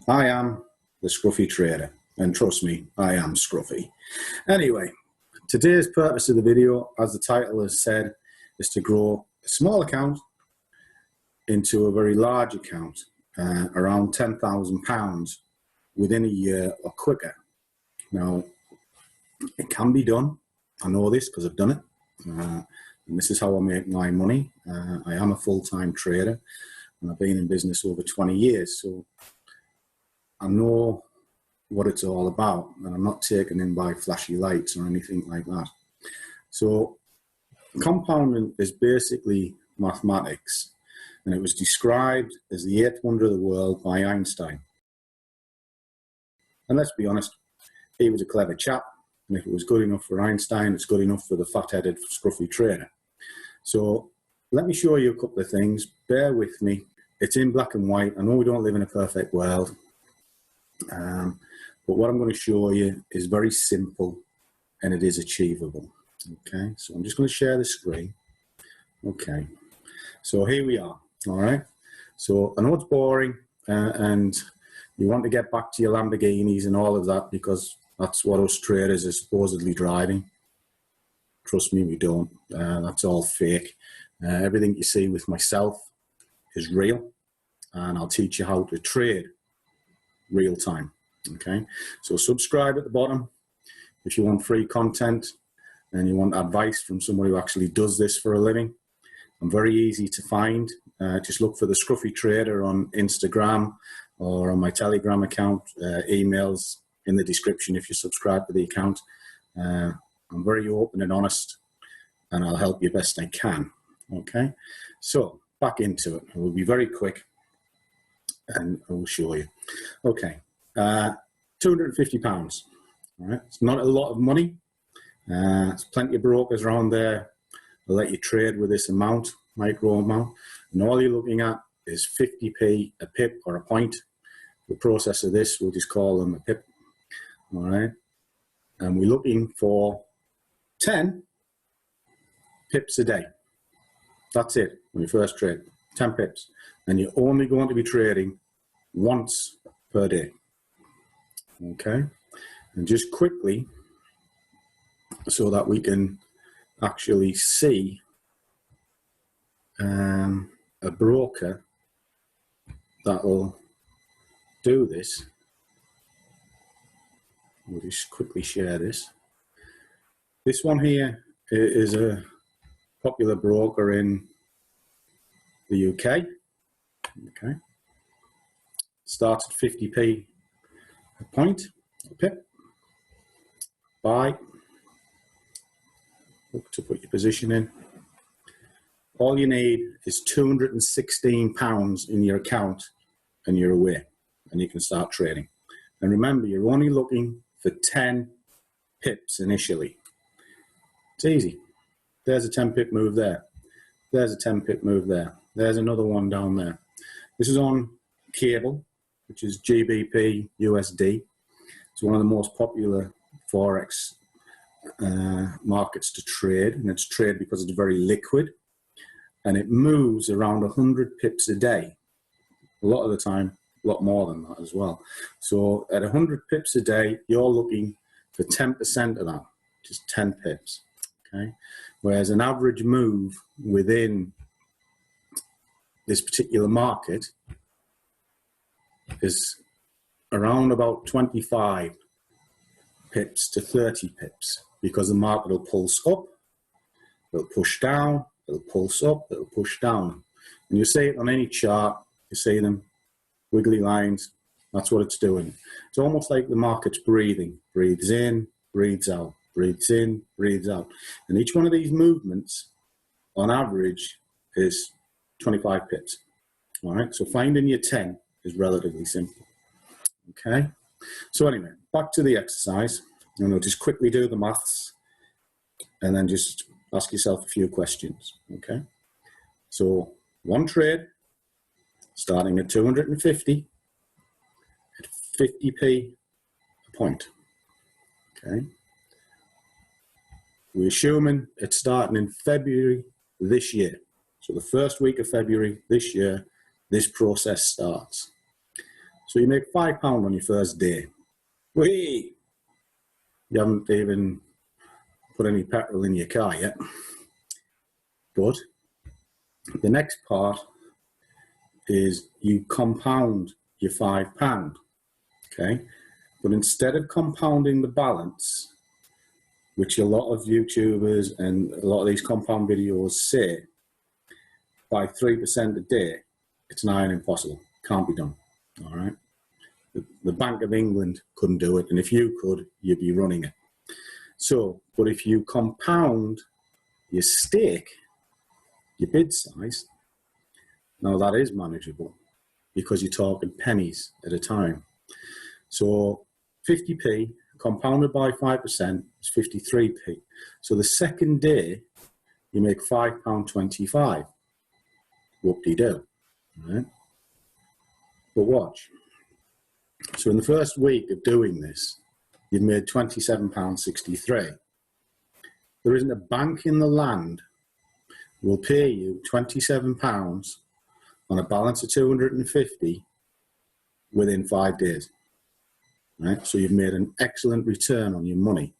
I am the Scruffy trader, and trust me, I am Scruffy. Anyway, today's purpose of the video, as the title has said, is to grow a small account into a very large account, around £10,000 within a year or quicker. Now, it can be done. I know this because I've done it. And this is how I make my money. I am a full-time trader, and I've been in business over 20 years, so I know what it's all about, and I'm not taken in by flashy lights or anything like that. So compounding is basically mathematics, and it was described as the eighth wonder of the world by Einstein. And let's be honest, he was a clever chap, and if it was good enough for Einstein, it's good enough for the fat-headed scruffy trader. So let me show you a couple of things. Bear with me. It's in black and white. I know we don't live in a perfect world, but what I'm going to show you is very simple, and it is achievable. Okay, so I'm just going to share the screen. Okay, so here we are. All right, so I know it's boring, and you want to get back to your Lamborghinis and all of that because that's what us traders are supposedly driving. Trust me, we don't. That's all fake. Everything you see with myself is real, and I'll teach you how to trade real time. Okay, so subscribe at the bottom if you want free content and you want advice from somebody who actually does this for a living. I'm very easy to find. Just look for the Scruffy Trader on Instagram or on my Telegram account. Emails in the description if you subscribe to the account. I'm very open and honest, and I'll help you best I can. Okay, so back into it. We'll be very quick, and I will show you. Okay, £250. All right, it's not a lot of money. There's plenty of brokers around there. They'll let you trade with this amount, micro amount, and all you're looking at is 50p a pip or a point. The process of this, we'll just call them a pip. All right, and we're looking for 10 pips a day. That's it when you first trade, 10 pips, and you're only going to be trading once per day. Okay, and just quickly, so that we can actually see a broker that will do this. We'll just quickly share this. This one here is a popular broker in the UK. Okay, starts at 50p a point, a pip. Buy. Look to put your position in. All you need is £216 in your account, and you're away, and you can start trading. And remember, you're only looking for 10 pips initially. It's easy. There's a 10 pip move there. There's a 10 pip move there. There's another one down there. This is on cable, which is GBP USD. It's one of the most popular Forex markets to trade, and it's traded because it's very liquid, and it moves around 100 pips a day. A lot of the time, a lot more than that as well. So at 100 pips a day, you're looking for 10% of that, just 10 pips. Okay, whereas an average move within this particular market is around about 25 pips to 30 pips, because the market will pulse up, it'll push down, it'll pulse up, it'll push down. And you see it on any chart, you see them wiggly lines. That's what it's doing. It's almost like the market's breathing. Breathes in, breathes out, breathes in, breathes out. And each one of these movements, on average, is 25 pips. All right, so finding your 10 is relatively simple. Okay, so anyway, back to the exercise. And we'll just quickly do the maths, and then just ask yourself a few questions. Okay, so one trade, starting at 250 at 50p a point. Okay, we're assuming it's starting in February this year. So the first week of February this year, this process starts. So you make £5 on your first day. Whee! You haven't even put any petrol in your car yet. But the next part is you compound your £5, okay? But instead of compounding the balance, which a lot of YouTubers and a lot of these compound videos say, by 3% a day, it's nigh on impossible. Can't be done, all right? The Bank of England couldn't do it, and if you could, you'd be running it. So, but if you compound your stake, your bid size, now that is manageable because you're talking pennies at a time. So 50p compounded by 5% is 53p. So the second day, you make £5.25. Whoop-de-doo, right? But watch. So in the first week of doing this, you've made £27.63. There isn't a bank in the land will pay you £27 on a balance of 250 within 5 days. Right? So you've made an excellent return on your money.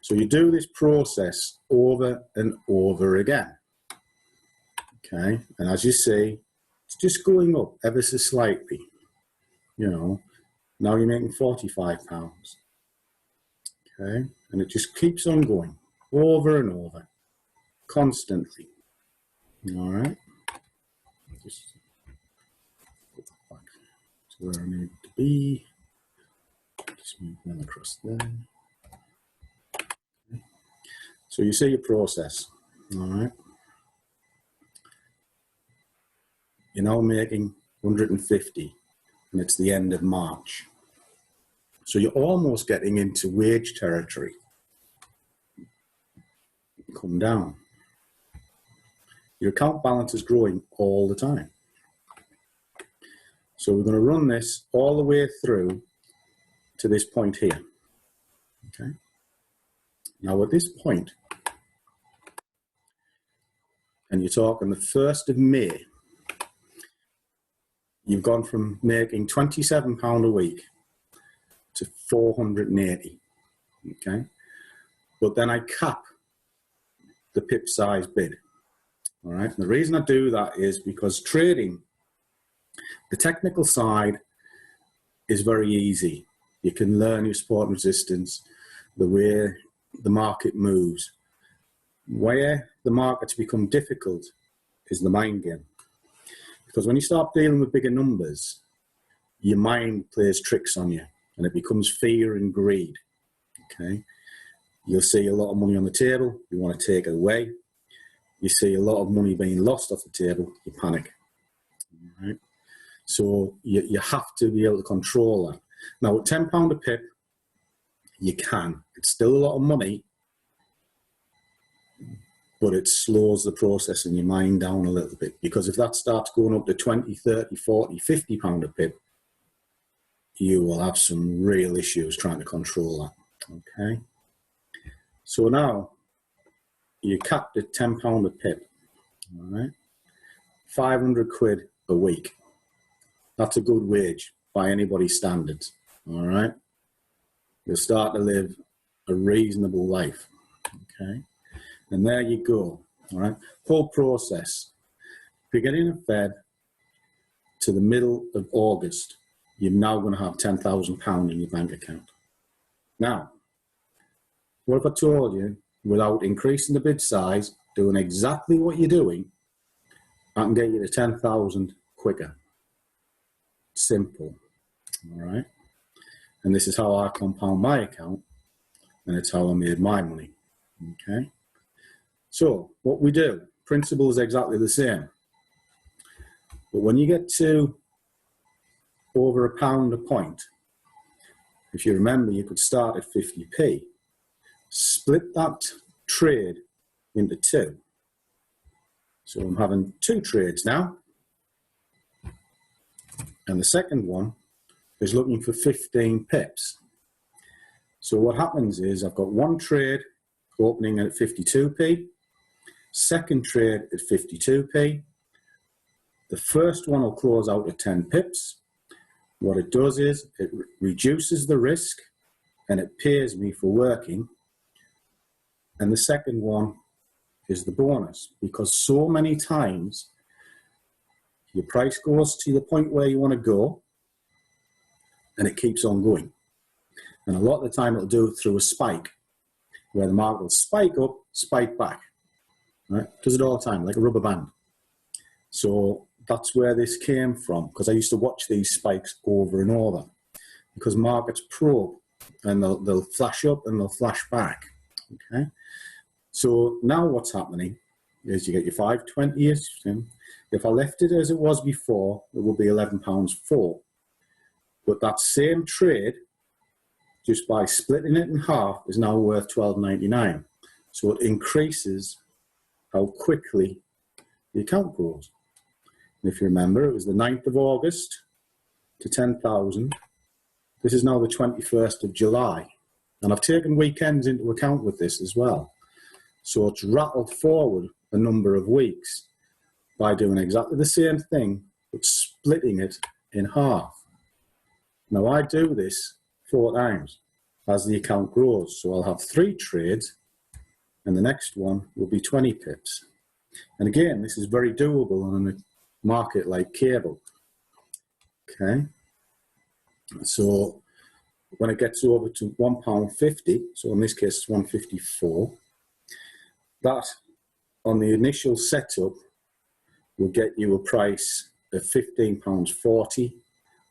So you do this process over and over again. Okay, and as you see, it's just going up ever so slightly. You know, now you're making £45. Okay, and it just keeps on going over and over, constantly. All right, just put that back to where I need to be. Just move them across there. Okay. So you see your process. All right, you're now making 150, and it's the end of March. So you're almost getting into wage territory. Come down. Your account balance is growing all the time. So we're going to run this all the way through to this point here. Okay. Now at this point, and you're talking the 1st of May, you've gone from making £27 a week to 480. Okay. But then I cap the pip size bid. All right. And the reason I do that is because trading, the technical side is very easy. You can learn your support and resistance, the way the market moves. Where the markets become difficult is the mind game. Because when you start dealing with bigger numbers, your mind plays tricks on you and it becomes fear and greed. Okay. You'll see a lot of money on the table, you want to take it away. You see a lot of money being lost off the table, you panic. All right? So you have to be able to control that. Now, at £10 a pip, you can. It's still a lot of money, but it slows the process in your mind down a little bit. Because if that starts going up to 20, 30, 40, £50 a pip, you will have some real issues trying to control that. Okay? So now, you're capped at £10 a pip, all right? 500 quid a week. That's a good wage by anybody's standards, all right? You'll start to live a reasonable life, okay? And there you go, all right? Whole process. Beginning of Feb to the middle of August, you're now going to have £10,000 in your bank account. Now, what if I told you, without increasing the bid size, doing exactly what you're doing, I can get you to 10,000 quicker. Simple, all right? And this is how I compound my account, and it's how I made my money, okay? So what we do, principle is exactly the same. But when you get to over £1 a point, if you remember, you could start at 50p. Split that trade into two. So I'm having two trades now. And the second one is looking for 15 pips. So what happens is I've got one trade opening at 52p, second trade at 52p. The first one will close out at 10 pips. What it does is it reduces the risk and it pays me for working. And the second one is the bonus, because so many times your price goes to the point where you want to go and it keeps on going. And a lot of the time it'll do it through a spike, where the market will spike up, spike back. Right? Does it all the time, like a rubber band. So that's where this came from, because I used to watch these spikes over and over, because markets probe and they'll flash up and they'll flash back. Okay. So now what's happening is you get your 520s. If I left it as it was before, it would be £11.4. But that same trade, just by splitting it in half, is now worth £12.99. So it increases how quickly the account grows. And if you remember, it was the 9th of August to 10,000. This is now the 21st of July. And I've taken weekends into account with this as well. So it's rattled forward a number of weeks by doing exactly the same thing, but splitting it in half. Now I do this 4 times as the account grows. So I'll have 3 trades and the next one will be 20 pips. And again, this is very doable on a market like cable. Okay. So when it gets over to £1.50, so in this case it's 154, that on the initial setup will get you a price of £15.40.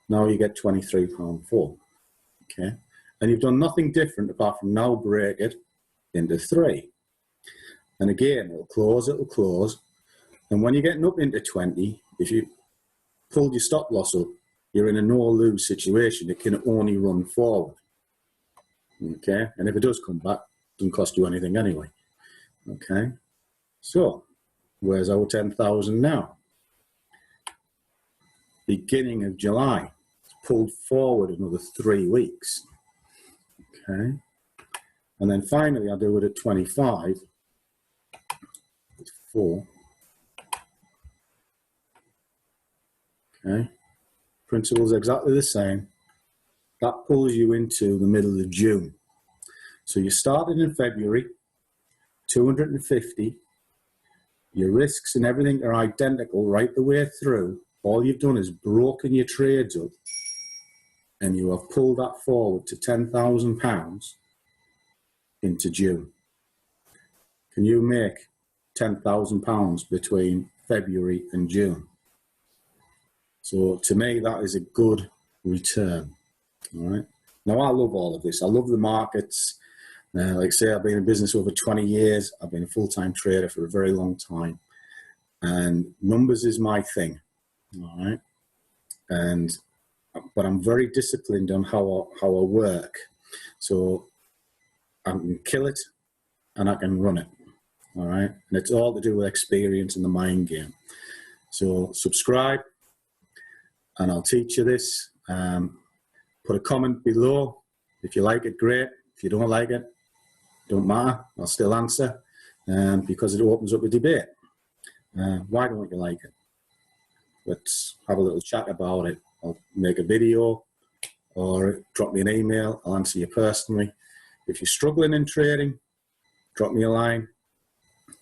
Now you get £23.4. Okay. And you've done nothing different apart from now break it into 3. And again, it'll close. And when you're getting up into 20, if you pulled your stop loss up, you're in a no-lose situation. It can only run forward. Okay. And if it does come back, it doesn't cost you anything anyway. Okay. So, where's our 10,000 now? Beginning of July. It's pulled forward another 3 weeks. Okay. And then finally, I do it at 25. It's 4. Okay. Principle's exactly the same. That pulls you into the middle of June. So you started in February, 250. Your risks and everything are identical right the way through. All you've done is broken your trades up and you have pulled that forward to £10,000 into June. Can you make £10,000 between February and June? So to me, that is a good return. All right. Now I love all of this. I love the markets. Like I say, I've been in business over 20 years. I've been a full-time trader for a very long time. And numbers is my thing. All right. But I'm very disciplined on how I work. So I can kill it and I can run it. All right. And it's all to do with experience in the mind game. So subscribe and I'll teach you this. Put a comment below. If you like it, great. If you don't like it, don't matter. I'll still answer because it opens up a debate. Why don't you like it? Let's have a little chat about it. I'll make a video or drop me an email. I'll answer you personally. If you're struggling in trading, drop me a line.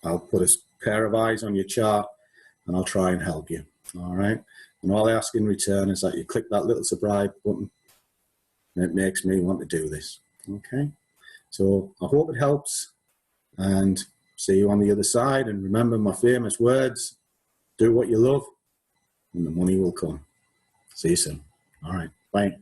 I'll put a pair of eyes on your chart and I'll try and help you. All right. And all I ask in return is that you click that little subscribe button and it makes me want to do this. Okay. So I hope it helps and see you on the other side. And remember my famous words, do what you love and the money will come. See you soon. All right. Bye.